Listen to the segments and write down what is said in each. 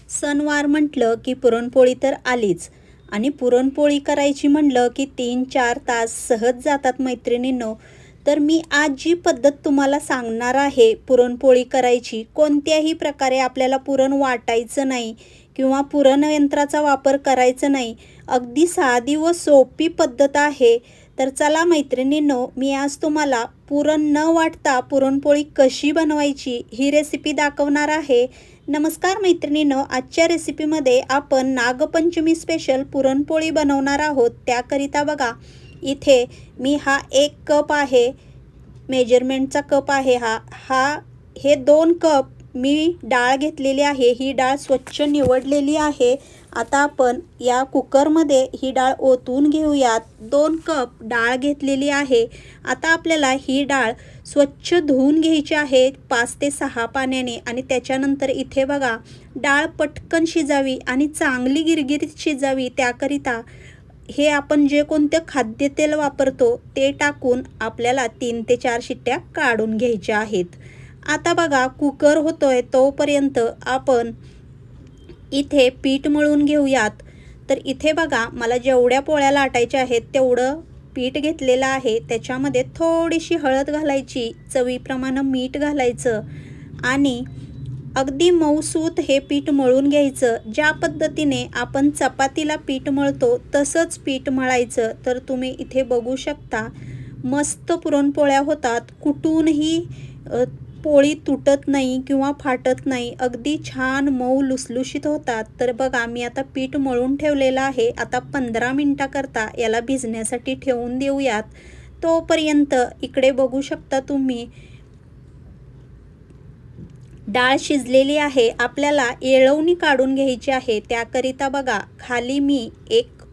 सणवार म्हटलं की पुरणपोळी तर आलीच आणि पुरणपोळी करायची म्हटलं की 3-4 तास सहज जातात मैत्रिणींनो. तर मी आज जी पद्धत तुम्हाला सांगणार आहे पुरणपोळी करायची, कोणत्याही प्रकारे आपल्याला पुरण वाटायचं नाही किंवा पुरण यंत्राचा वापर करायचा नाही. अगदी साधी व सोपी पद्धत आहे. तर चला मैत्रिणींनो, मी आज तुम्हाला पुरण न वाटता पुरणपोळी कशी बनवायची ही रेसिपी दाखवणार आहे. नमस्कार मैत्रिणींनो, आजच्या रेसिपीमध्ये आपण नागपंचमी स्पेशल पुरणपोळी बनवणार आहोत. त्याकरिता बघा, इथे मी हा 1 कप आहे, मेजरमेंटचा कप आहे हे 2 कप मी डाळ घेतलेली आहे. ही डाळ स्वच्छ निवडलेली आहे. आता आपण या कुकरमध्ये ही डाळ ओतून घेऊयात. 2 कप डाळ घेतलेली आहे. आता आपल्याला ही डाळ स्वच्छ धुवून घ्यायची आहे 5 ते 6 पाण्याने. आणि त्याच्यानंतर इथे बघा, डाळ पटकन शिजावी आणि चांगली गिरगिरीत शिजावी त्याकरिता हे आपण जे कोणते खाद्यतेल वापरतो ते टाकून आपल्याला 3 ते 4 शिट्ट्या काढून घ्यायच्या आहेत. आता बघा, कुकर होतोय तोपर्यंत आपण इथे पीठ मळून घेऊयात. तर इथे बघा, मला जेवढ्या पोळ्या लाटायच्या आहेत तेवढं पीठ घेतलेलं आहे. त्याच्यामध्ये थोडीशी हळद घालायची, चवीप्रमाणे मीठ घालायचं आणि अगदी मऊसूत हे पीठ मळून घ्यायचं. ज्या पद्धतीने आपण चपातीला पीठ मळतो तसंच पीठ मळायचं. तर तुम्ही इथे बघू शकता, मस्त पुरणपोळ्या होतात. कुठूनही पोळी तुटत नाही किंवा फाटत नाही. अगदी छान मऊ लुसलुशीत होतात. तर बघा, मी आता पीठ मळून ठेवलेलं आहे. आता 15 मिनिटाकरता याला भिजण्यासाठी ठेवून देऊयात. तोपर्यंत इकडे बघू शकता तुम्ही, डाळ शिजलेली आहे. आपल्याला येळवणी काढून घ्यायची आहे. त्याकरिता बघा, खाली मी एक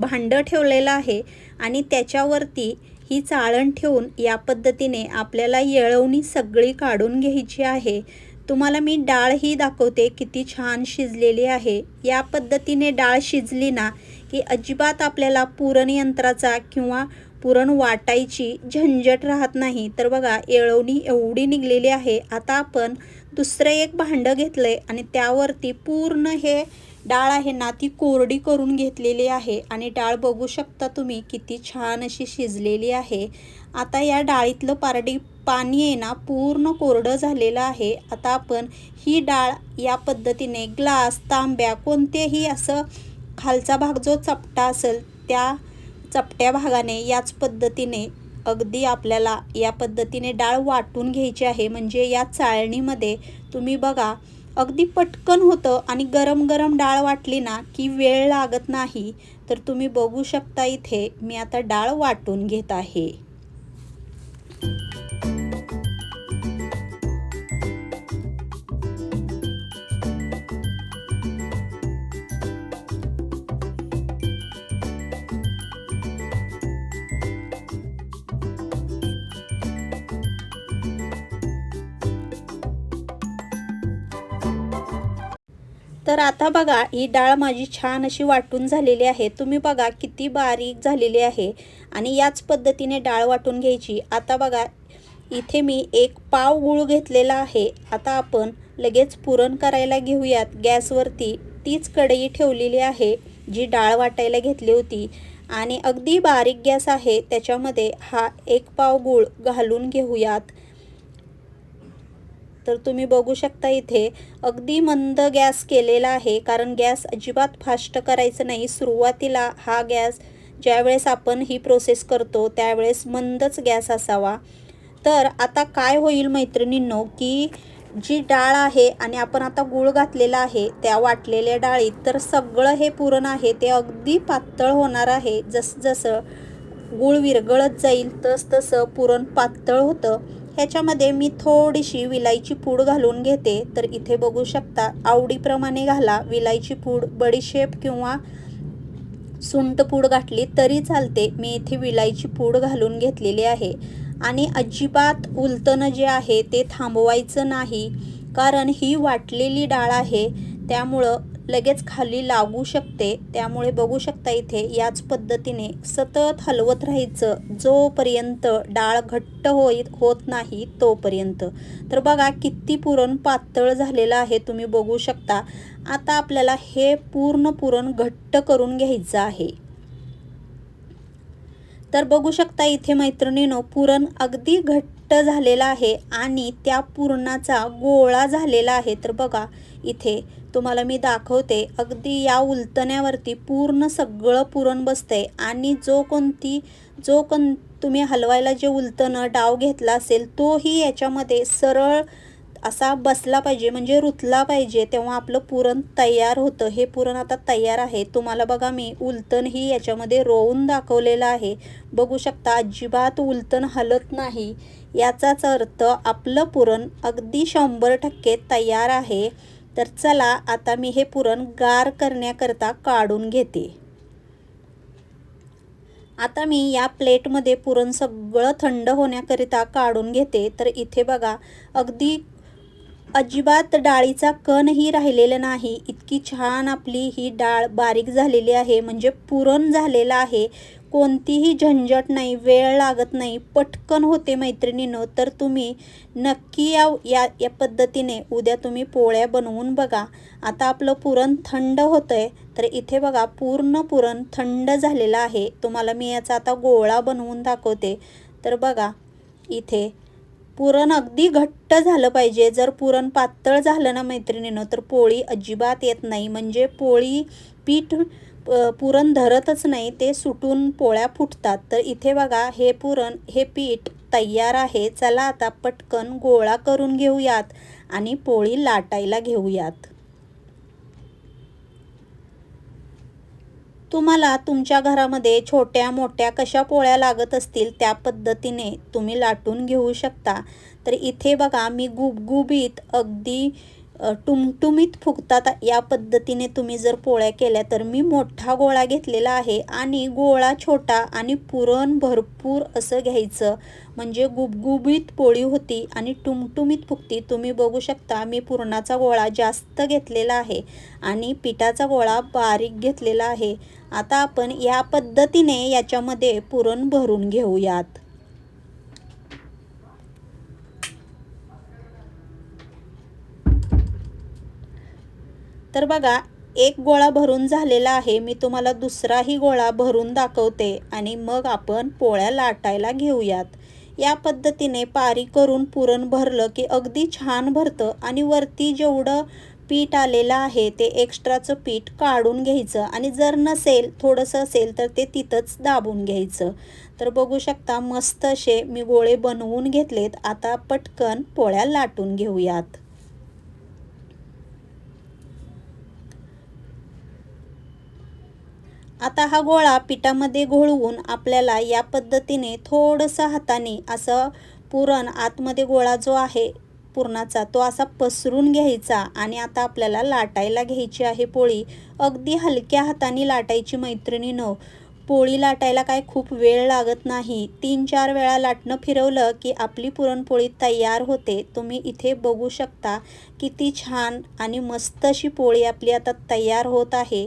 भांडं ठेवलेलं आहे आणि त्याच्यावरती ही चाळण ठेवून या पद्धतीने आपल्याला येळवणी सगळी काढून घ्यायची आहे. तुम्हाला मी डाळ ही दाखवते किती छान शिजलेली आहे. या पद्धतीने डाळ शिजली ना की अजिबात आपल्याला पुरण यंत्राचा किंवा पुरण वाटायची झंझट राहत नाही. तर बघा, येळवणी एवढी निघलेली आहे. आता आपण दुसरं एक भांडं घेतलंय आणि त्यावरती पूर्ण हे डाळ आहे ना ती कोरडी करून घेतलेली आहे. आणि डाळ बघू शकता तुम्ही किती छान अशी शिजलेली आहे. आता या डाळीतलं पाणी आहे ना पूर्ण कोरडं झालेलं आहे. आता आपण ही डाळ या पद्धतीने ग्लास, तांब्या, कोणतेही असं खालचा भाग जो चपटा असेल त्या चपट्या भागाने याच पद्धतीने अगदी आपल्याला या पद्धतीने डाळ वाटून घ्यायची आहे. म्हणजे या चाळणीमध्ये तुम्ही बघा, अगदी पटकन होतं आणि गरम गरम डाळ वाटली ना की वेळ लागत नाही. तर तुम्ही बघू शकता, इथे मी आता डाळ वाटून घेत आहे. तर आता बघा, ही डाळ माझी छान अशी वाटून झालेली आहे. तुम्ही बघा किती बारीक झालेली आहे आणि याच पद्धतीने डाळ वाटून घ्यायची. आता बघा, इथे मी 1 पाव गूळ घेतलेला आहे. आता आपण लगेच पुरण करायला घेऊयात. गॅसवरती तीच कढई ठेवलेली आहे जी डाळ वाटायला घेतली होती आणि अगदी बारीक गॅस आहे. त्याच्यामध्ये हा 1 पाव गूळ घालून घेऊयात. तर तुम्ही बघू शकता, इथे अगदी मंद गॅस केलेला आहे, कारण गॅस अजिबात फास्ट करायचं नाही. सुरुवातीला हा गॅस ज्यावेळेस आपण ही प्रोसेस करतो त्यावेळेस मंदच गॅस असावा. तर आता काय होईल मैत्रिणींनो, की जी डाळ आहे आणि आपण आता गूळ घातलेला आहे त्या वाटलेल्या डाळीत, तर सगळं हे पुरण आहे ते अगदी पातळ होणार आहे. जसं गूळ विरघळत जाईल तसं पुरण पातळ होतं. ह्याच्यामध्ये मी थोडीशी विलायची पूड घालून घेते. तर इथे बघू शकता, आवडीप्रमाणे घाला. विलायची पूड, बडीशेप किंवा सुंठ पूड घातली तरी चालते. मी इथे विलायची पूड घालून घेतलेली आहे. आणि अजिबात उलटणं जे आहे ते थांबवायचं नाही, कारण ही वाटलेली डाळ आहे त्यामुळं लगेच खाली लागू शकते. त्यामुळे बघू शकता इथे याच पद्धतीने सतत हलवत राहायचं जोपर्यंत डाळ घट्ट होत नाही तोपर्यंत. तर बघा किती पुरण पातळ झालेलं आहे, तुम्ही बघू शकता. आता आपल्याला हे पूर्ण पुरण घट्ट करून घ्यायचं आहे. तर बघू शकता इथे मैत्रिणींनो, पुरण अगदी घट्ट झालेला आहे आणि त्या पुरणाचा गोळा झालेला आहे. तर बघा इथे तुम्हाला मी दाखवते, अगदी या उलतण्यावरती पूर्ण सगळं पुरण बसतंय आणि जो कोण तुम्ही हलवायला जे उलतणं डाव घेतला असेल तोही याच्यामध्ये सरळ असा बसला पाहिजे, म्हणजे रुतला पाहिजे, तेव्हा आपलं पुरण तयार होतं. हे पुरण आता तयार आहे. तुम्हाला बघा मी उलतणही याच्यामध्ये रोवून दाखवलेलं आहे. बघू शकता अजिबात उलतण हलत नाही. याचाच अर्थ आपलं पुरण अगदी 100% तयार आहे. तर चला आता मी हे पुरण गार करण्याकरता काढून घेते. आता मी या प्लेटमध्ये पुरण सगळं थंड होण्याकरिता काढून घेते. तर इथे बघा अगदी अजिबात डाळीचा कणही राहिलेला नाही. इतकी छान आपली ही डाळ बारीक झालेली आहे, म्हणजे पुरण झालेलं आहे. कोणतीही झंझट नाही, वेळ लागत नाही, पटकन होते मैत्रिणींनो. तर तुम्ही नक्की या पद्धतीने उद्या तुम्ही पोळ्या बनवून बघा. आता आपलं पुरण थंड होतंय. तर इथे बघा पूर्ण पुरण थंड झालेलं आहे. तुम्हाला मी याचा आता गोळा बनवून दाखवते. तर बघा इथे पुरण अगदी घट्ट झालं पाहिजे. जर पुरण पातळ झालं ना मैत्रिणींनो, तर पोळी अजिबात येत नाही, म्हणजे पुरण धरतच नाही, ते सुटून पोळ्या फुटतात. तर इथे बघा हे पीठ तयार आहे. चला आता पटकन गोळा करून घेऊयात आणि पोळी लाटायला घेऊयात. तुम्हाला तुमच्या घरामध्ये छोट्या मोठ्या कशा पोळ्या लागत असतील त्या पद्धतीने तुम्ही लाटून घेऊ शकता. तर इथे बघा मी गुबगुबीत अगदी टुमटुमीत फुगतात या पद्धतीने तुम्ही जर पोळ्या केल्या तर मी मोठा गोळा घेतलेला आहे आणि गोळा छोटा आणि पुरण भरपूर असं घ्यायचं, म्हणजे गुबगुबीत पोळी होती आणि टुमटुमीत फुगती. तुम्ही बघू शकता मी पुरणाचा गोळा जास्त घेतलेला आहे आणि पिठाचा गोळा बारीक घेतलेला आहे. आता आपण या पद्धतीने याच्यामध्ये पुरण भरून घेऊयात. तर बघा एक गोळा भरून झालेला आहे. मी तुम्हाला दुसराही गोळा भरून दाखवते आणि मग आपण पोळ्या लाटायला घेऊयात. या पद्धतीने पारी करून पुरण भरलं की अगदी छान भरतं आणि वरती जेवढं पीठ आलेलं आहे ते एक्स्ट्राचं पीठ काढून घ्यायचं आणि जर नसेल थोडंसं असेल तर ते तिथंच दाबून घ्यायचं. तर बघू शकता मस्त असे मी गोळे बनवून घेतलेत. आता पटकन पोळ्या लाटून घेऊयात. आता हा गोळा पिठामध्ये घोळवून आपल्याला या पद्धतीने थोडंसं हाताने असं पुरण आतमध्ये गोळा जो आहे पुरणाचा तो असा पसरून घ्यायचा आणि आता आपल्याला लाटायला घ्यायची आहे पोळी. अगदी हलक्या हाताने लाटायची मैत्रिणींनो. पोळी लाटायला काय खूप वेळ लागत नाही. 3-4 वेळा लाटणं फिरवलं की आपली पुरणपोळी तयार होते. तुम्ही इथे बघू शकता किती छान आणि मस्त अशी पोळी आपली आता तयार होत आहे.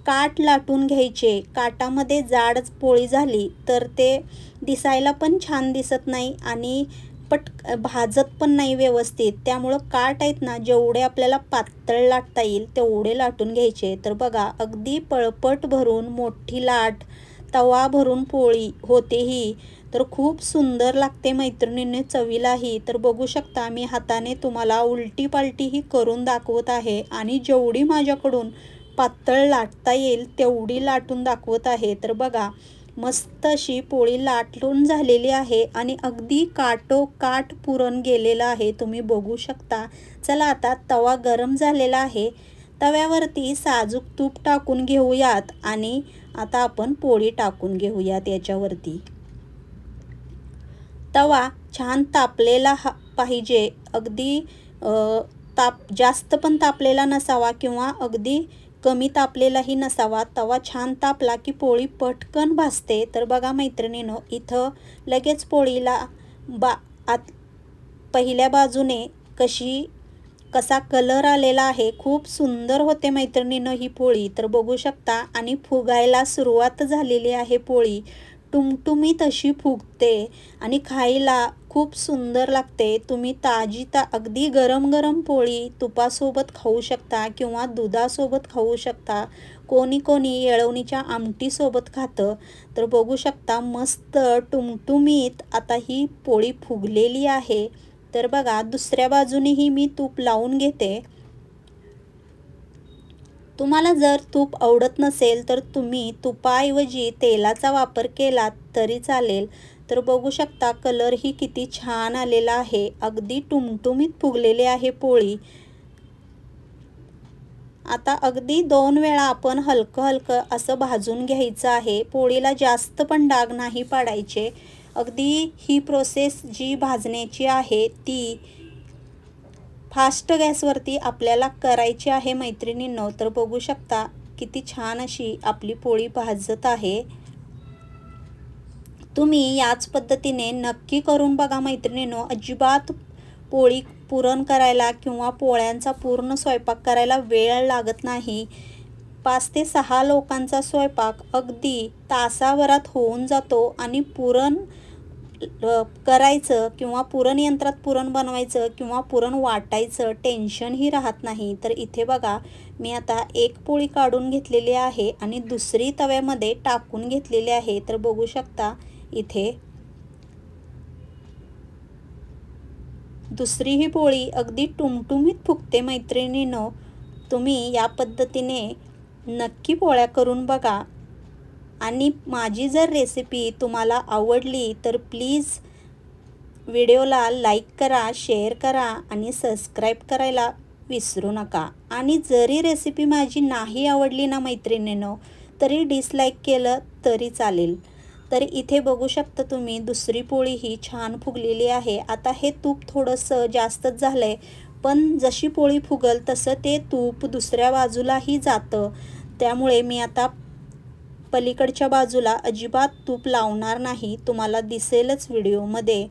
काठ लाटून घ्यायचे. काठामध्ये जाड पोळी झाली तर ते दिसायला पण छान दिसत नाही आणि भाजत पण नाही व्यवस्थित. त्यामुळं काठ आहेत ना, जेवढे आपल्याला पातळ लाटता येईल तेवढे लाटून घ्यायचे. तर बघा अगदी पळपट भरून मोठी लाट तवा भरून पोळी होते ही. तर खूप सुंदर लागते मैत्रिणींनी चवीलाही. तर बघू शकता मी हाताने तुम्हाला उलटी पालटीही करून दाखवत आहे आणि जेवढी माझ्याकडून पातळ लाटता येईल तेवढी लाटून दाखवत आहे. तर बघा मस्त अशी पोळी लाटून झालेली आहे आणि अगदी काठोकाठ पुरण गेलेलं आहे, तुम्ही बघू शकता. चला आता तवा गरम झालेला आहे. तव्यावरती साजूक तूप टाकून घेऊयात आणि आता आपण पोळी टाकून घेऊयात याच्यावरती. तवा छान तापलेला पाहिजे. अगदी जास्त पण तापलेला नसावा किंवा अगदी कमी तापलेलाही नसावा. तवा छान तापला की पोळी पटकन भाजते. तर बघा मैत्रिणींनो इथं लगेच पोळीला पहिल्या बाजूने कशी कसा कलर आलेला आहे, खूप सुंदर होते मैत्रिणींनो ही पोळी. तर बघू शकता आणि फुगायला सुरुवात झालेली आहे पोळी. टुमटुमीत अशी फुगते आणि खायला खूप सुंदर लागते. तुम्ही अगदी गरम गरम पोळी तुपासोबत खाऊ शकता किंवा दुधासोबत खाऊ शकता. कोणी कोणी येळवणीच्या आमटीसोबत खातं. तर बघू शकता मस्त टुमटुमीत आता ही पोळी फुगलेली आहे. तर बघा दुसऱ्या बाजूनेही मी तूप लावून घेते. तुम्हाला जर तूप आवडत नसेल तर तुम्ही तुपाऐवजी तेलाचा वापर केलात तरी चालेल. तर बघू शकता कलरही किती छान आलेला आहे. अगदी टुमटुमीत फुगलेली आहे पोळी. आता अगदी 2 वेळा आपण हलकं हलकं असं भाजून घ्यायचं आहे. पोळीला जास्त पण डाग नाही पाडायचे. अगदी ही प्रोसेस जी भाजण्याची आहे ती फास्ट गॅसवरती आपल्याला करायची आहे मैत्रिणींनो. तर बघू शकता किती छान अशी आपली पोळी भाजत आहे. तुम्ही याच पद्धतीने नक्की करून बघा मैत्रिणींनो. अजिबात पुरण करायला किंवा पोळ्यांचा पूर्ण स्वयंपाक करायला वेळ लागत नाही. 5 ते 6 लोकांचा स्वयंपाक अगदी तासाभरात होऊन जातो आणि पुरण करायचं किंवा पुरण यंत्रात पुरण बनवायचं किंवा पुरण वाटायचं टेन्शनही राहत नाही. तर इथे बघा मी आता एक पोळी काढून घेतलेली आहे आणि दुसरी तव्यामध्ये टाकून घेतलेली आहे. तर बघू शकता इथे दुसरी ही पोळी अगदी टुमटुमीत फुगते मैत्रिणींनो. तुम्ही या पद्धतीने नक्की पोळ्या करून बघा. आणि माझी जर रेसिपी तुम्हाला आवडली तर प्लीज व्हिडिओला लाईक करा, शेअर करा आणि सबस्क्राईब करायला विसरू नका. आणि जरी रेसिपी माझी नाही आवडली ना मैत्रिणींनो तरी डिसलाईक केलं तरी चालेल. तर इथे बघू शकता तुम्ही दुसरी पोळी ही छान फुगलेली आहे. आता हे तूप थोडंसं जास्तच झालं आहे, पण जशी पोळी फुगल तसं ते तूप दुसऱ्या बाजूलाही जातं. त्यामुळे मी आता पलीकडच्या बाजूला अजिबात तूप लावणार नाही. तुम्हाला दिसेलच व्हिडिओमध्ये.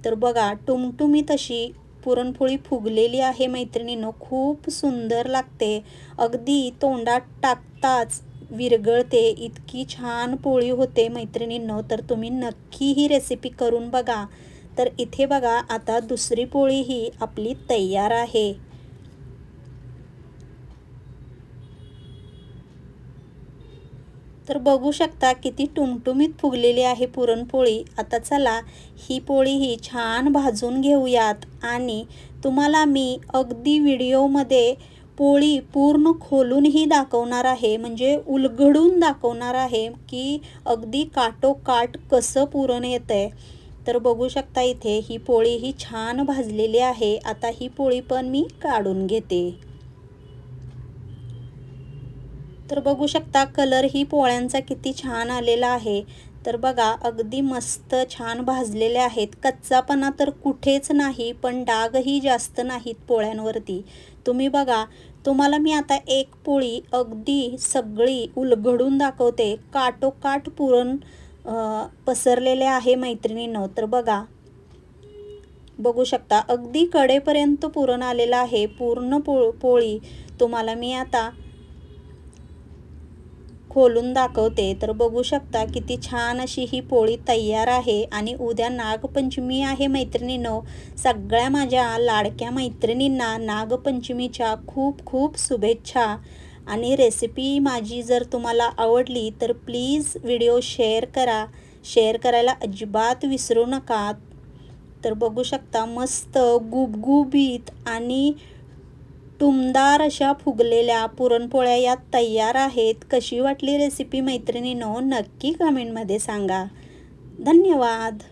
तर बघा टुमटुमीत अशी पुरणपोळी फुगलेली आहे मैत्रिणींनो. खूप सुंदर लागते. अगदी तोंडात टाकताच विरघळते. इतकी छान पोळी होते मैत्रिणींनो. तर तुम्ही नक्की ही रेसिपी करून बघा. तर इथे बघा आता दुसरी पोळी ही आपली तयार आहे. तर बघू शकता किती टुमटुमीत फुगलेली आहे पुरणपोळी. आता चला ही पोळी ही छान भाजून घेऊयात आणि तुम्हाला मी अगदी व्हिडिओमध्ये पोळी पूर्ण खोलूनही दाखवणार आहे. म्हणजे उलगडून दाखवणार आहे की अगदी काठोकाठ कसं पुरण येतंय. तर बघू शकता इथे ही पोळी ही छान भाजलेली आहे. आता ही पोळी पण मी काढून घेते. तर बघू शकता कलर ही पोळ्यांचा किती छान आलेला आहे. तर बघा अगदी मस्त छान भाजलेले आहेत. कच्चापणा तर कुठेच नाही, पण डागही जास्त नाहीत पोळ्यांवरती. तुम्ही बघा, तुम्हाला मी आता एक पोळी अगदी सगळी उलगडून दाखवते. काठोकाठ पुरण पसरलेले आहे मैत्रिणींनो. तर बघा, बघू शकता अगदी कडेपर्यंत पुरण आलेलं आहे. पूर्ण पोळी तुम्हाला मी आता खोलून दाखवते. तर बघू शकता किती छान अशी ही पोळी तयार आहे. आणि उद्या नागपंचमी आहे मैत्रिणींनो. सगळ्या माझ्या लाडक्या मैत्रिणींना नागपंचमीच्या खूप खूप शुभेच्छा. आणि रेसिपी माझी जर तुम्हाला आवडली तर प्लीज व्हिडिओ शेअर करा. शेअर करायला अजिबात विसरू नका. तर बघू शकता मस्त गुबगुबीत आणि टुमदार अशा फुगलेल्या पुरणपोळ्या या तयार आहेत. कशी वाटली रेसिपी मैत्रिणींनो नक्की कमेंटमध्ये सांगा. धन्यवाद.